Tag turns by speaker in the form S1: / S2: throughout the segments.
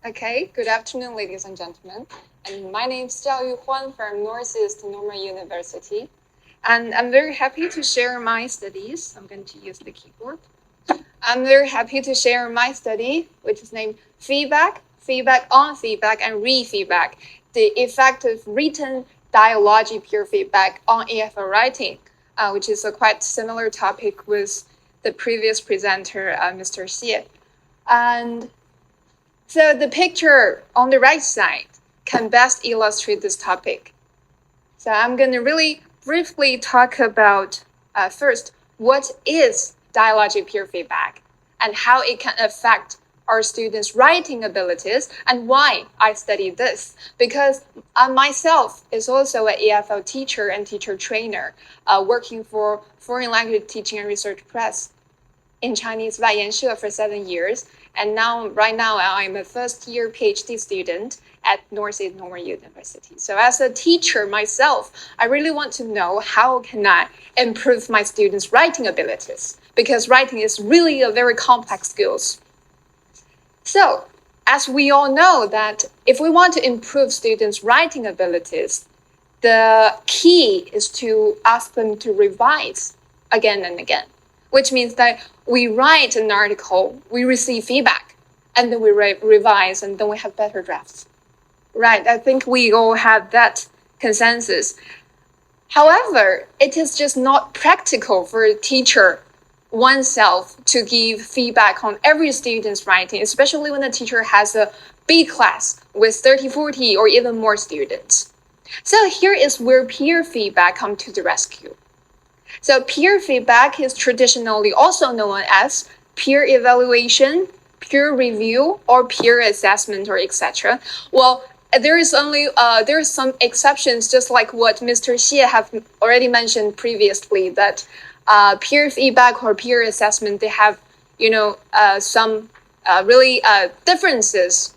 S1: Okay, good afternoon, ladies and gentlemen. And my name is Xiaoyu Huan from Northeast Normal University. And I'm very happy to share my studies. I'm going to use the keyboard. I'm very happy to share my study, which is named Feedback, Feedback on Feedback, and Re-Feedback, the effect of written dialogic peer feedback on EFL writing, which is a quite similar topic with the previous presenter, Mr. Xie. And so the picture on the right side can best illustrate this topic. So I'm going to really briefly talk about first, what is dialogic peer feedback and how it can affect our students' writing abilities and why I study this. Because I myself is also an EFL teacher and teacher trainer working for Foreign Language Teaching and Research Press in Chinese 外研社 for 7 years. And right now, I'm a first-year PhD student at Northeast Normal University. So as a teacher myself, I really want to know how can I improve my students' writing abilities, because writing is really a very complex skill. So as we all know that if we want to improve students' writing abilities, the key is to ask them to revise again and again, which means that we write an article, we receive feedback, and then we revise, and then we have better drafts. Right, I think we all have that consensus. However, it is just not practical for a teacher oneself to give feedback on every student's writing, especially when the teacher has a big class with 30, 40, or even more students. So here is where peer feedback comes to the rescue. So peer feedback is traditionally also known as peer evaluation, peer review, or peer assessment, or etc. Well, there's some exceptions, just like what Mr. Xie have already mentioned previously, that peer feedback or peer assessment, they have some really differences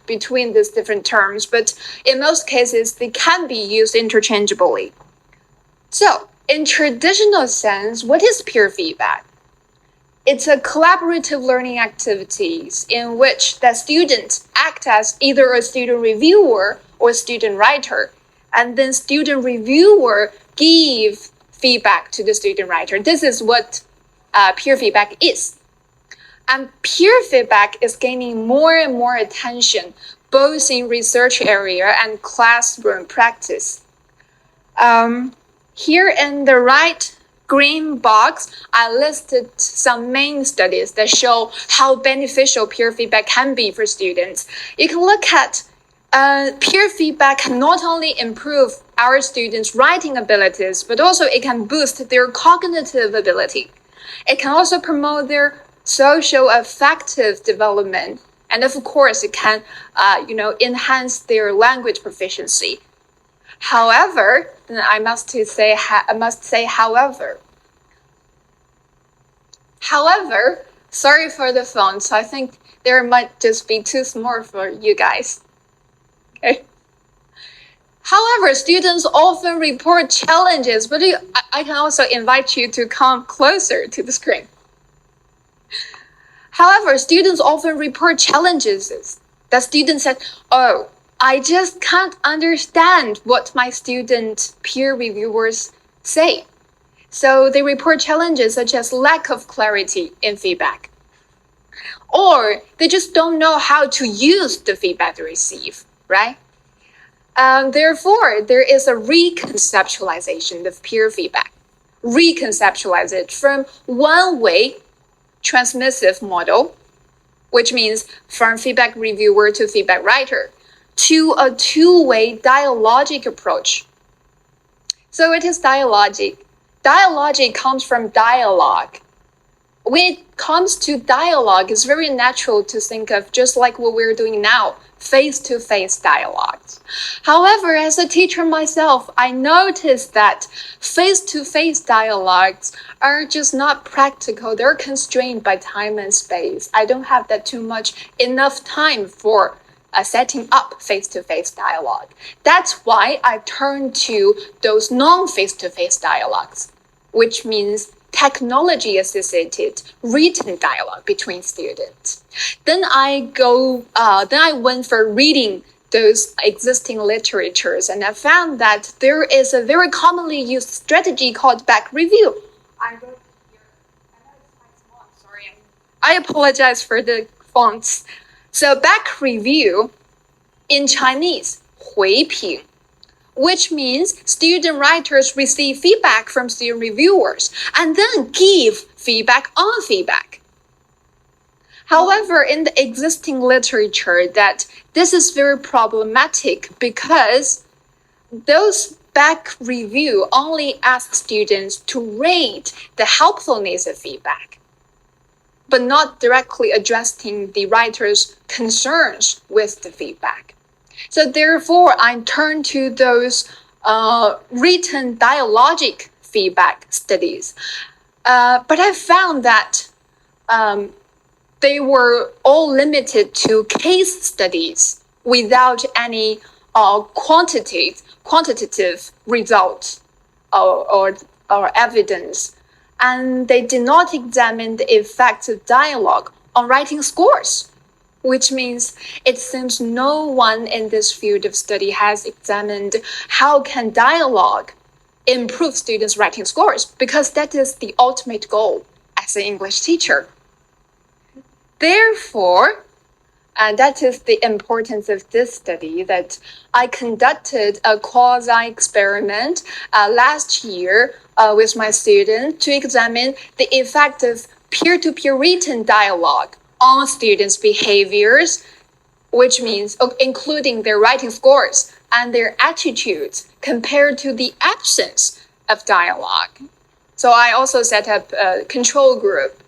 S1: between these different terms, but in most cases they can be used interchangeably. So in traditional sense, what is peer feedback? It's a collaborative learning activities in which the students act as either a student reviewer or student writer, and then student reviewer give feedback to the student writer. This is what peer feedback is. And peer feedback is gaining more and more attention, both in research area and classroom practice. Here in the right green box, I listed some main studies that show how beneficial peer feedback can be for students. You can look at peer feedback can not only improve our students' writing abilities, but also it can boost their cognitive ability. It can also promote their social affective development. And of course, it can enhance their language proficiency. However, I must say however. However, sorry for the font. I think there might just be too small for you guys. Okay. However, students often report challenges, but I can also invite you to come closer to the screen. However, students often report challenges. The student said, "Oh, I just can't understand what my student peer reviewers say." So they report challenges such as lack of clarity in feedback. Or they just don't know how to use the feedback they receive, right? Therefore, there is a reconceptualization of peer feedback. Reconceptualize it from one-way transmissive model, which means from feedback reviewer to feedback writer, to a two-way dialogic approach. So it is dialogic. Dialogic comes from dialogue. When it comes to dialogue, it's very natural to think of just like what we're doing now, face-to-face dialogues. However, as a teacher myself, I noticed that face-to-face dialogues are just not practical. They're constrained by time and space. I don't have that enough time for setting up face-to-face dialogue. That's why I turn to those non-face-to-face dialogues, which means technology-assisted written dialogue between students. Then I went for reading those existing literatures, and I found that there is a very commonly used strategy called back review. I wrote here. I know it's quite small. I'm sorry. I apologize for the fonts. So back review in Chinese, 回评, which means student writers receive feedback from student reviewers and then give feedback on feedback. However, in the existing literature, that this is very problematic because those back review only ask students to rate the helpfulness of feedback, but not directly addressing the writer's concerns with the feedback. So therefore, I turn to those written dialogic feedback studies. But I found that they were all limited to case studies without any quantitative results or evidence. And they did not examine the effects of dialogue on writing scores, which means it seems no one in this field of study has examined how can dialogue improve students' writing scores, because that is the ultimate goal as an English teacher. Therefore, that is the importance of this study, that I conducted a quasi-experiment last year with my student to examine the effect of peer-to-peer written dialogue on students' behaviors, which means including their writing scores and their attitudes compared to the absence of dialogue. So I also set up a control group.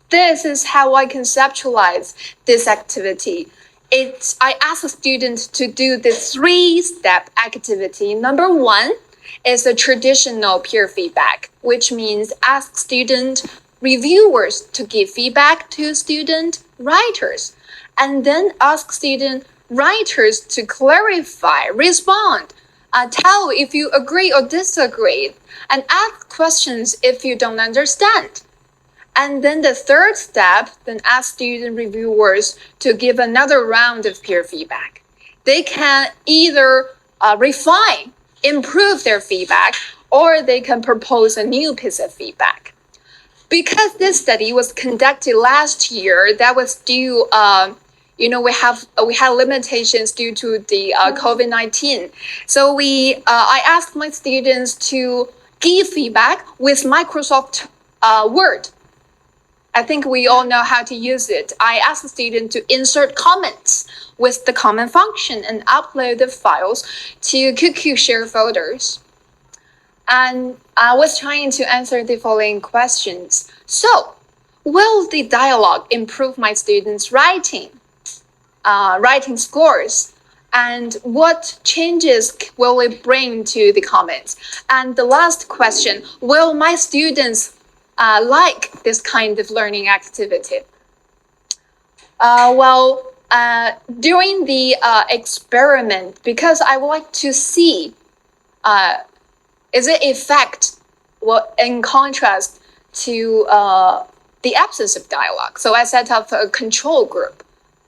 S1: This is how I conceptualize this activity. I ask a student to do the 3-step activity. Number 1 is a traditional peer feedback, which means ask student reviewers to give feedback to student writers, and then ask student writers to clarify, respond, tell if you agree or disagree, and ask questions if you don't understand. And then the 3rd step, then ask student reviewers to give another round of peer feedback. They can either refine, improve their feedback, or they can propose a new piece of feedback. Because this study was conducted last year, that was due, we had limitations due to the COVID-19. So I asked my students to give feedback with Microsoft Word. I think we all know how to use it. I asked the student to insert comments with the comment function and upload the files to QQ share folders. And I was trying to answer the following questions. So, will the dialogue improve my students' writing scores? And what changes will it bring to the comments? And the last question, will my students like this kind of learning activity? During the experiment, because I would like to see is it effect in contrast to the absence of dialogue. So I set up a control group.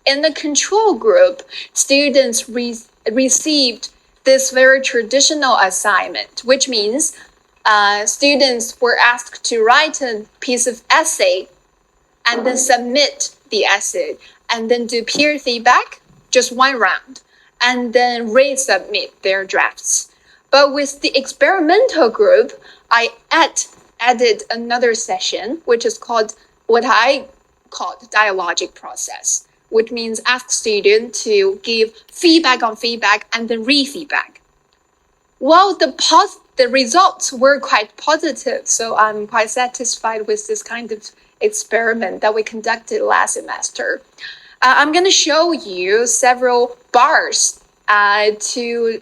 S1: In the control group, students received this very traditional assignment, which means students were asked to write a piece of essay and then submit the essay and then do peer feedback, just 1 round, and then resubmit their drafts. But with the experimental group, I added another session, which is called what I called dialogic process, which means ask students to give feedback on feedback and then re-feedback. Well, the results were quite positive, so I'm quite satisfied with this kind of experiment that we conducted last semester. I'm going to show you several bars to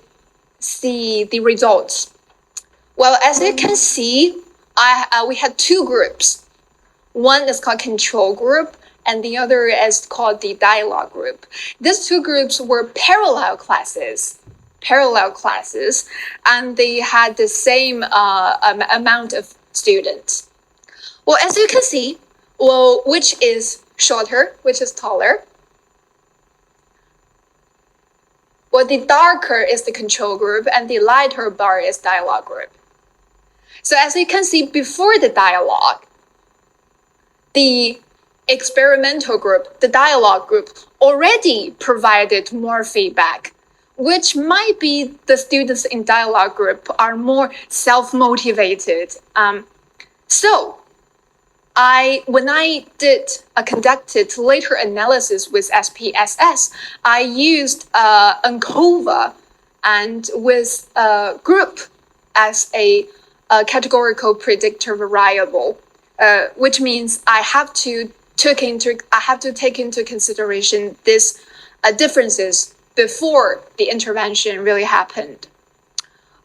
S1: see the results. Well, as you can see, we had 2 groups. One is called control group, and the other is called the dialogue group. These 2 groups were parallel classes, and they had the same amount of students. Well, as you can see, which is shorter, which is taller? Well, the darker is the control group and the lighter bar is dialogue group. So as you can see, before the dialogue, the experimental group, the dialogue group, already provided more feedback, which might be the students in dialogue group are more self-motivated. When I conducted later analysis with SPSS, I used ANCOVA and with group as a categorical predictor variable, which means I have to take into consideration these differences before the intervention really happened.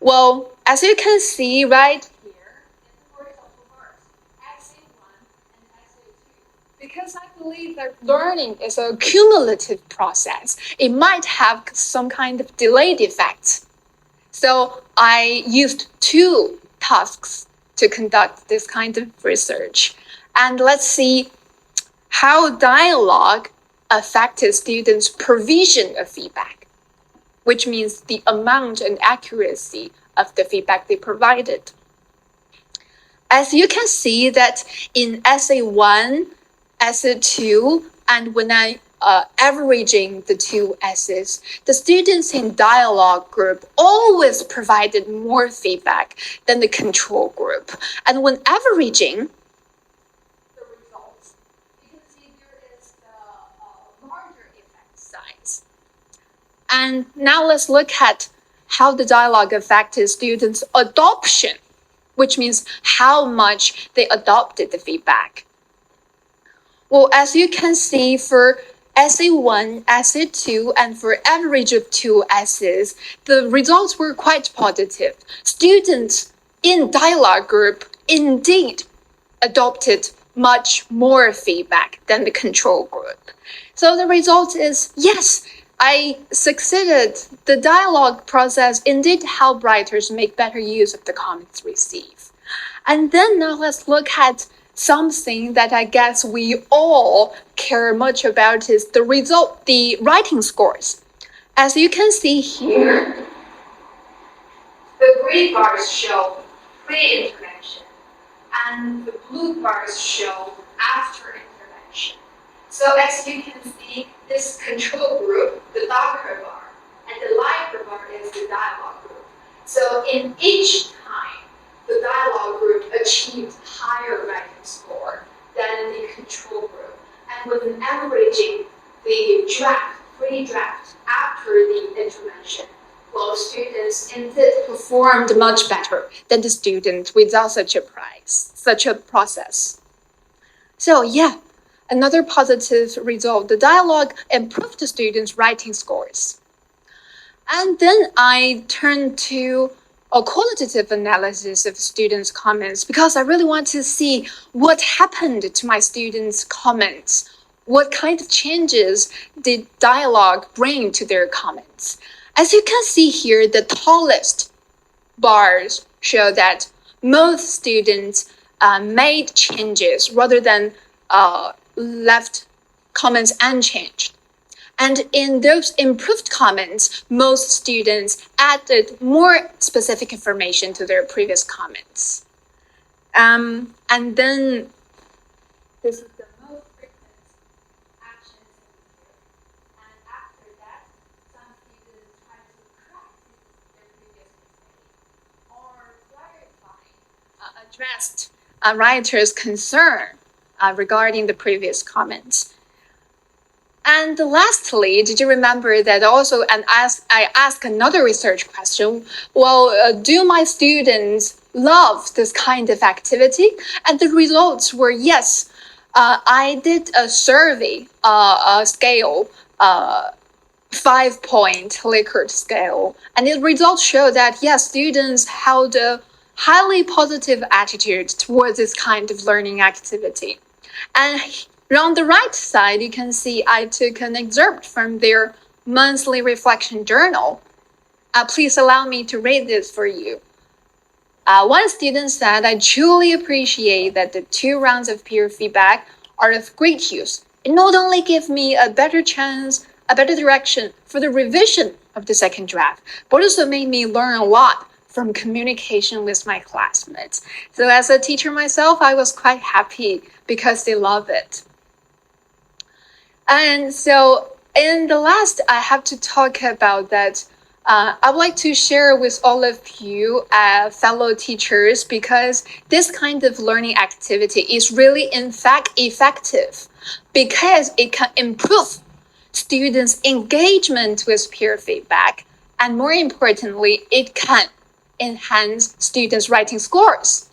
S1: Well, as you can see right here in the horizontal bars, XA1 and XA2, because I believe that learning is a cumulative process, it might have some kind of delayed effect. So I used 2 tasks to conduct this kind of research. And let's see how dialogue affected students' provision of feedback, which means the amount and accuracy of the feedback they provided. As you can see that in SA1, SA2, and when I averaging the 2 S's, the students in dialogue group always provided more feedback than the control group. And when averaging the results, you can see there is the larger effect size. And now let's look at how the dialogue affected students' adoption, which means how much they adopted the feedback. Well, as you can see for SA1, SA2, and for average of 2 S's, the results were quite positive. Students in dialogue group indeed adopted much more feedback than the control group. So the result is, yes, I succeeded. The dialogue process indeed helped writers make better use of the comments received. And then now let's look at something that I guess we all care much about is the result, the writing scores. As you can see here, the green bars show pre-intervention and the blue bars show after intervention. So as you can see, this control group, the darker bar, and the lighter bar is the dialogue group. So in each time, the dialogue group achieved higher writing score than the control group. And when averaging the pre-draft after the intervention, well, students indeed performed much better than the students without such a process. So yeah, another positive result, the dialogue improved the students' writing scores. And then I turned to a qualitative analysis of students' comments because I really want to see what happened to my students' comments. What kind of changes did dialogue bring to their comments? As you can see here, the tallest bars show that most students made changes rather than left comments unchanged. And in those improved comments, most students added more specific information to their previous comments. And then this is the most frequent actions in here. And after that, some students try to practice their previous mistake or addressed a writer's concern regarding the previous comments. And lastly, did you remember that also, I asked another research question, well, do my students love this kind of activity? And the results were yes. I did a survey, a scale, 5-point Likert scale, and the results show that yes, students held a highly positive attitude towards this kind of learning activity. And on the right side, you can see I took an excerpt from their monthly reflection journal. Please allow me to read this for you. One student said, I truly appreciate that the 2 rounds of peer feedback are of great use. It not only gives me a better chance, a better direction for the revision of the second draft, but also made me learn a lot from communication with my classmates. So as a teacher myself, I was quite happy because they love it. And so in the last, I have to talk about that. I would like to share with all of you, fellow teachers, because this kind of learning activity is really, in fact, effective because it can improve students' engagement with peer feedback. And more importantly, it can enhance students' writing scores.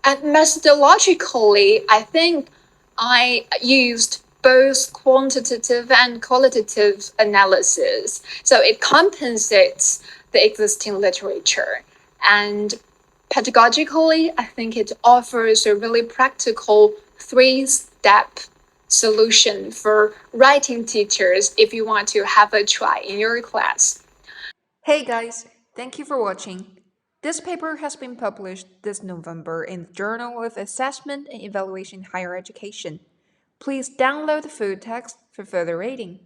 S1: And methodologically, I think I used both quantitative and qualitative analysis. So it compensates the existing literature. And pedagogically, I think it offers a really practical 3-step solution for writing teachers if you want to have a try in your class.
S2: Hey guys, thank you for watching. This paper has been published this November in the Journal of Assessment and Evaluation in Higher Education. Please download the full text for further reading.